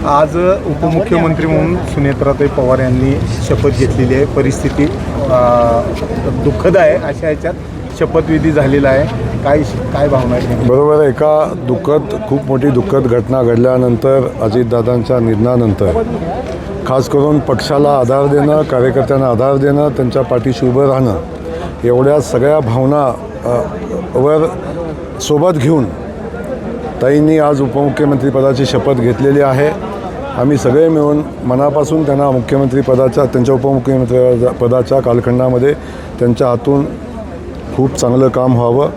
आज उपमुख्यमंत्री म्हणून सुनेत्राताई पवार यांनी शपथ घेतलेली आहे. परिस्थिती दुःखद आहे. अशा ह्याच्यात शपथविधी झालेला आहे. काय भावना आहे? बरोबर आहे. एका खूप मोठी दुःखद घटना घडल्यानंतर अजितदादांच्या निधनानंतर खास करून पक्षाला आधार देणं, कार्यकर्त्यांना आधार देणं, त्यांच्या पाठीशी उभं राहणं एवढ्या सगळ्या भावना वर सोबत घेऊन ताईंनी आज उपमुख्यमंत्रीपदाची शपथ घेतलेली आहे. आम्ही सगळे मिळून मनापासून त्यांना त्यांच्या उपमुख्यमंत्री पदाच्या कालखंडामध्ये त्यांच्या हातून खूप चांगलं काम व्हावं,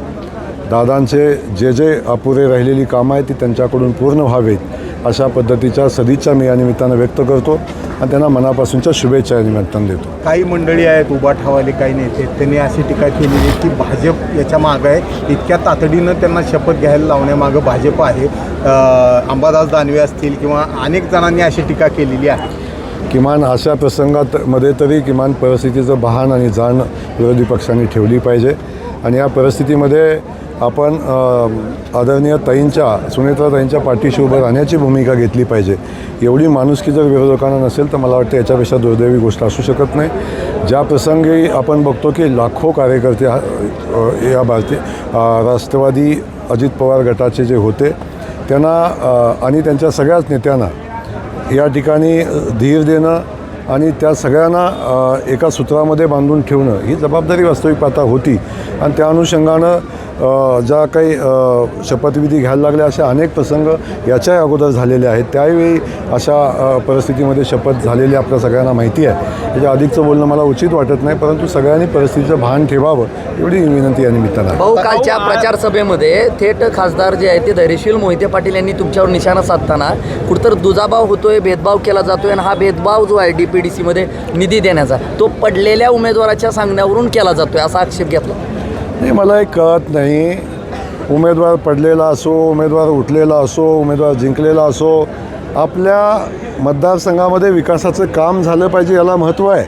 दादांचे जे अपुरे राहिलेली कामं आहेत ती त्यांच्याकडून पूर्ण व्हावीत अशा पद्धतीच्या सदिच्छा मी या निमित्तानं व्यक्त करतो आणि त्यांना मनापासूनच्या शुभेच्छा या निमित्तानं देतो. काही मंडळी आहेत उभाठावाले, काही नेते, त्यांनी अशी टीका केलेली आहे की भाजप याच्या मागं आहे. इतक्या तातडीनं त्यांना शपथ घ्यायला लावण्यामागं भाजप आहे. अंबादास दानवे असतील किंवा अनेक जणांनी अशी टीका केलेली आहे. किमान अशा प्रसंगामध्ये तरी किमान परिस्थितीचं भान आणि जाण विरोधी पक्षांनी ठेवली पाहिजे आणि या परिस्थितीमध्ये आपण आदरणीय सुनेत्राताईंच्या पाठीशी उभं राहण्याची भूमिका घेतली पाहिजे. एवढी माणुसकी जर विरोधकांना नसेल तर मला वाटतं याच्यापेक्षा दुर्दैवी गोष्ट असू शकत नाही. ज्या प्रसंगी आपण बघतो की लाखो कार्यकर्ते या राष्ट्रवादी अजित पवार गटाचे जे होते त्यांना आणि त्यांच्या सगळ्याच नेत्यांना या ठिकाणी धीर देणं आणि त्या सगळ्यांना एका सूत्रामध्ये बांधून ठेवणं ही जबाबदारी वास्तविक पाहता होती आणि त्या अनुषंगानं ज्या काही शपथविधी घ्यायला लागल्या अशा अनेक प्रसंग याच्याही अगोदर झालेले आहेत. त्यावेळी अशा परिस्थितीमध्ये शपथ झालेली आपल्या सगळ्यांना माहिती आहे. त्याच्या अधिकचं बोलणं मला उचित वाटत नाही, परंतु सगळ्यांनी परिस्थितीचं भान ठेवावं एवढी विनंती या निमित्तानं. भाऊ, कालच्या प्रचार सभेमध्ये थेट खासदार जे आहे ते धैर्यशील मोहिते पाटील यांनी तुमच्यावर निशाणा साधताना कुठंतर दुजाभाव होतोय, भेदभाव केला जातोय आणि हा भेदभाव जो आहे DPDCमध्ये निधी देण्याचा तो पडलेल्या उमेदवाराच्या सांगण्यावरून केला जातोय असा आक्षेप घेतला. नाही, मला एक कळत नाही. उमेदवार पडलेला असो, उमेदवार उठलेला असो, उमेदवार जिंकलेला असो, आपल्या मतदारसंघामध्ये विकासाचं काम झालं पाहिजे याला महत्त्व आहे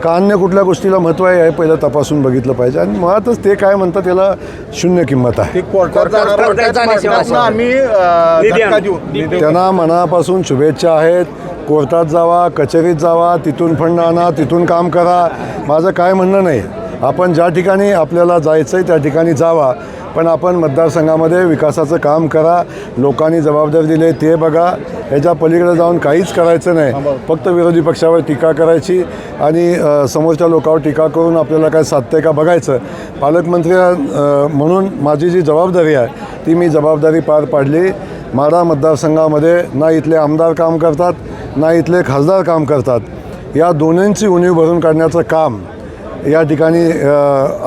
का अन्य कुठल्या गोष्टीला महत्त्व आहे हे पहिलं तपासून बघितलं पाहिजे आणि मुळातच ते काय म्हणतात त्याला शून्य किंमत आहे. त्यांना मनापासून शुभेच्छा आहेत. कोर्टात जावा, कचेरीत जावा, तिथून फंड आणा, तिथून काम करा. माझं काय म्हणणं नाही. आपण ज्या ठिकाणी आपल्याला जायचं आहे त्या ठिकाणी जावा, पण आपण मतदारसंघामध्ये विकासाचं काम करा. लोकांनी जबाबदारी दिली आहे ते बघा. ह्याच्या पलीकडे जाऊन काहीच करायचं नाही. फक्त विरोधी पक्षावर टीका करायची आणि समोरच्या लोकांवर टीका करून आपल्याला काय साधतंय का बघायचं. पालकमंत्री म्हणून माझी जी जबाबदारी आहे ती मी जबाबदारी पार पाडली. माढा मतदारसंघामध्ये ना इथले आमदार काम करतात ना इथले खासदार काम करतात. या दोन्हींची उणीव भरून काढण्याचं काम या ठिकाणी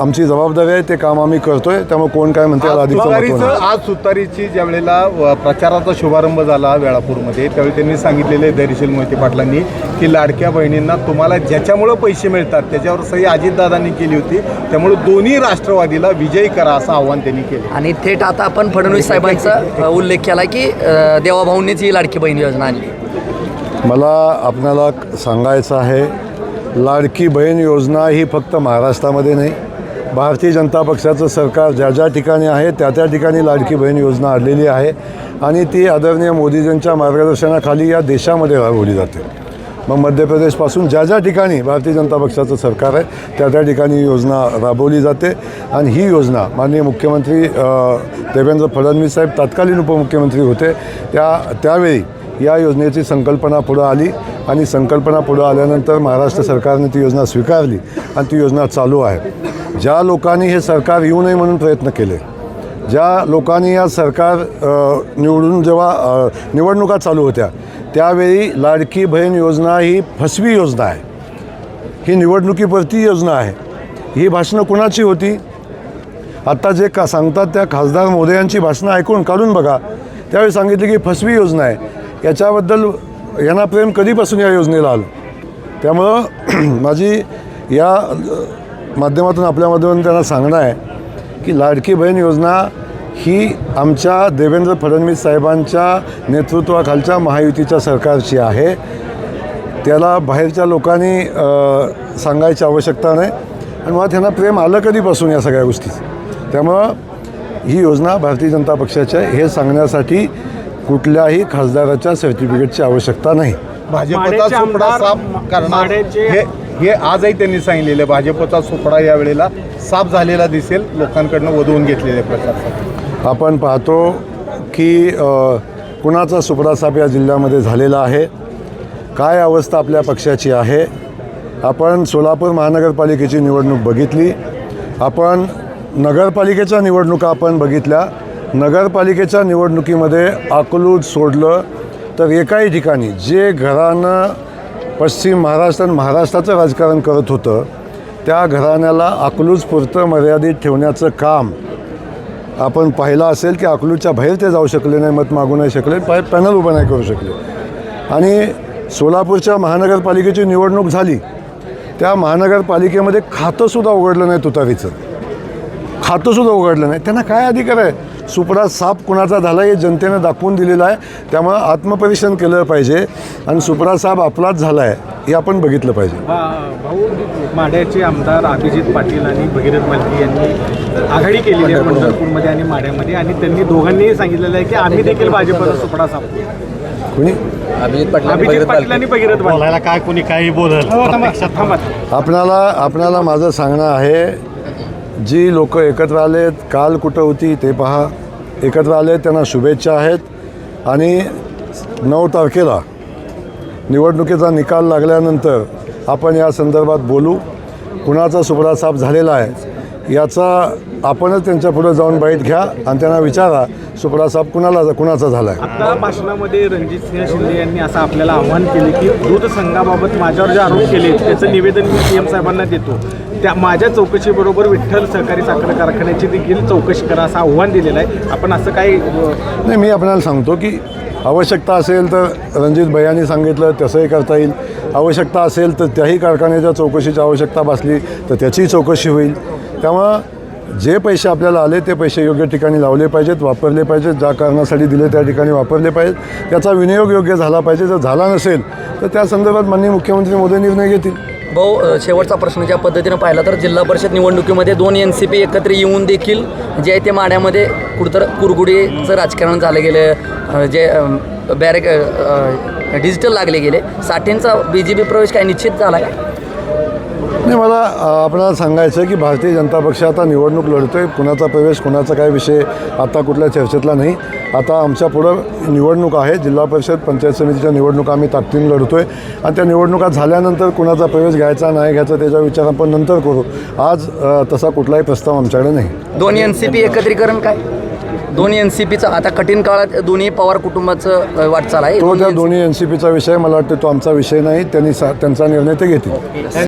आमची जबाबदारी आहे. ते काम आम्ही करतोय. त्यामुळे कोण काय म्हणते आज सुतारीची ज्या वेळेला प्रचाराचा शुभारंभ झाला वेळापूरमध्ये त्यावेळी त्यांनी सांगितलेले धैर्यशील मोहिते पाटलांनी की लाडक्या बहिणींना तुम्हाला ज्याच्यामुळं पैसे मिळतात त्याच्यावर सही अजितदादांनी केली होती, त्यामुळे दोन्ही राष्ट्रवादीला विजयी करा असं आव्हान त्यांनी केलं. आणि थेट आता आपण फडणवीस साहेबांचा उल्लेख केला की देवाभाऊंनीच ही लाडकी बहीण योजना आणली. मला आपल्याला सांगायचं आहे, लाडकी बहीण योजना ही फक्त महाराष्ट्रामध्ये नाही, भारतीय जनता पक्षाचं सरकार ज्या ज्या ठिकाणी आहे त्या त्या ठिकाणी लाडकी बहीण योजना आणलेली आहे आणि ती आदरणीय मोदीजींच्या मार्गदर्शनाखाली या देशामध्ये राबवली जाते. मग मध्य प्रदेशपासून ज्या ज्या ठिकाणी भारतीय जनता पक्षाचं सरकार आहे त्या त्या ठिकाणी योजना राबवली जाते आणि ही योजना माननीय मुख्यमंत्री देवेंद्र फडणवीस साहेब तत्कालीन उपमुख्यमंत्री होते त्यावेळी या योजनेची संकल्पना पुढं आली आणि संकल्पना पुढं आल्यानंतर महाराष्ट्र सरकारने ती योजना स्वीकारली आणि ती योजना चालू आहे. ज्या लोकांनी हे सरकार येऊ नये म्हणून प्रयत्न केले, ज्या लोकांनी या सरकार निवडून जेव्हा निवडणुका चालू होत्या त्यावेळी लाडकी बहीण योजना ही फसवी योजना आहे, ही निवडणुकीपुरती योजना आहे. ही भाषणं कुणाची होती? आत्ता जे सांगतात त्या खासदार मोदयांची भाषणं ऐकून काढून बघा. त्यावेळी सांगितले की फसवी योजना आहे. याच्याबद्दल यांना प्रेम कधीपासून या योजनेला आलं. त्यामुळं माझी या माध्यमातून आपल्या माध्यमातून त्यांना सांगणं आहे की लाडकी बहीण योजना ही आमच्या देवेंद्र फडणवीस साहेबांच्या नेतृत्वाखालच्या महायुतीच्या सरकारची आहे. त्याला बाहेरच्या लोकांनी सांगायची आवश्यकता नाही आणि मुळात त्यांना प्रेम आलं कधीपासून या सगळ्या गोष्टीचं. त्यामुळं ही योजना भारतीय जनता पक्षाची आहे हे सांगण्यासाठी कुठल्याही खासदाराच्या सर्टिफिकेटची आवश्यकता नाही. भाजपचा माढ्याचे सुपडा आमदार साफ करणार माढ्याचे- हे आजही त्यांनी सांगितलेलं आहे. भाजपचा सुपडा यावेळेला साफ झालेला दिसेल, लोकांकडनं वधवून घेतलेले प्रचारासाठी. आपण पाहतो की कुणाचा सुपडा साफ या जिल्ह्यामध्ये झालेला आहे, काय अवस्था आपल्या पक्षाची आहे. आपण सोलापूर महानगरपालिकेची निवडणूक बघितली, आपण नगरपालिकेच्या निवडणुका आपण बघितल्या. नगरपालिकेच्या निवडणुकीमध्ये अकलूज सोडलं तर एकाही ठिकाणी जे घरानं पश्चिम महाराष्ट्र आणि महाराष्ट्राचं राजकारण करत होतं त्या घराण्याला अकलूजपुरतं मर्यादित ठेवण्याचं काम आपण पाहिलं असेल की अकलूजच्या बाहेर ते जाऊ शकले नाही, मत मागू नाही शकले, पॅनल उभं नाही करू शकले. आणि सोलापूरच्या महानगरपालिकेची निवडणूक झाली, त्या महानगरपालिकेमध्ये खातंसुद्धा उघडलं नाही, तुतारीचं खातंसुद्धा उघडलं नाही. त्यांना काय अधिकार आहे? सुपडा साफ कुणाचा झाला हे जनतेनं दाखवून दिलेलं आहे. त्यामुळं आत्मपरीक्षण केलं पाहिजे आणि सुपडा साफ आपलाच झाला आहे हे आपण बघितलं पाहिजे. भाऊ, माढ्याचे आमदार अभिजित पाटील आणि भगीरथ मालकी यांनी आघाडी केलेली आहे पंढरपूरमध्ये आणि माढ्यामध्ये, आणि त्यांनी दोघांनीही सांगितलेलं आहे की आम्ही देखील भाजपचा सुपडा साफ करू. कुणी अभिजित पाटील आणि भगीरथ मालकी. काय कोणी काही बोलत आपणाला माझं सांगणं आहे, जी लोक एकत्र आलेत, काल कुठं होती ते पहा, एकत्र आले त्यांना शुभेच्छा आहेत. आणि 9 तारखेला निवडणुकीचा निकाल लागल्यानंतर आपण या संदर्भात बोलू. कुणाचा सुपडा साफ झालेला आहे याचा आपणच त्यांच्या पुढे जाऊन बाईट घ्या आणि त्यांना विचारा सुपडा साफ कुणाचा झाला आहे. आता भाषणामध्ये रणजितसिंह शिंदे यांनी असं आपल्याला आव्हान केले की दूध संघाबाबत माझ्यावर जे आरोप केले त्याचं निवेदन मी CM साहेबांना देतो. त्या माझ्या चौकशीबरोबर विठ्ठल सहकारी साखर कारखान्याची देखील चौकशी करा असं आव्हान दिलेलं आहे. आपण असं काही नाही, मी आपल्याला सांगतो की आवश्यकता असेल तर रणजित भैयांनी सांगितलं तसंही करता येईल. आवश्यकता असेल तर त्याही कारखान्याच्या चौकशीची आवश्यकता भासली तर त्याचीही चौकशी होईल. त्यामुळं जे पैसे आपल्याला आले ते पैसे योग्य ठिकाणी लावले पाहिजेत, वापरले पाहिजेत, ज्या कारणासाठी दिले त्या ठिकाणी वापरले पाहिजेत. त्याचा विनियोग योग्य झाला पाहिजे. जर झाला नसेल तर त्या संदर्भात माननीय मुख्यमंत्री मोदी निर्णय घेतील. भाऊ, शेवटचा प्रश्न ज्या पद्धतीनं पाहिला तर जिल्हा परिषद निवडणुकीमध्ये 2 NCP एकत्र येऊन देखील जे आहे ते माढ्यामध्ये कुठंतर कुरगुडीचं राजकारण झालं गेलं, जे डिजिटल लागले गेले. साठेंचा BJP प्रवेश काय निश्चित झाला का? नाही, मला आपल्याला सांगायचं आहे की भारतीय जनता पक्ष आता निवडणूक लढतो आहे. कुणाचा प्रवेश कुणाचा काय विषय आता कुठल्या चर्चेतला नाही. आता आमच्या पुढं निवडणूक आहे, जिल्हा परिषद पंचायत समितीच्या निवडणुका आम्ही ताकदीने लढतो आहे. आणि त्या निवडणुका झाल्यानंतर कुणाचा प्रवेश घ्यायचा नाही घ्यायचा त्याचा विचार आपण नंतर करू. आज तसा कुठलाही प्रस्ताव आमच्याकडे नाही. 2 NCP एकत्रीकरण काय? 2 NCPचं आता कठीण काळात दोन्ही पवार कुटुंबाचं वाटचाल आहे. तो त्या दोन्ही NCPचा विषय मला वाटतं तो आमचा विषय नाही. त्यांचा निर्णय ते घेतील.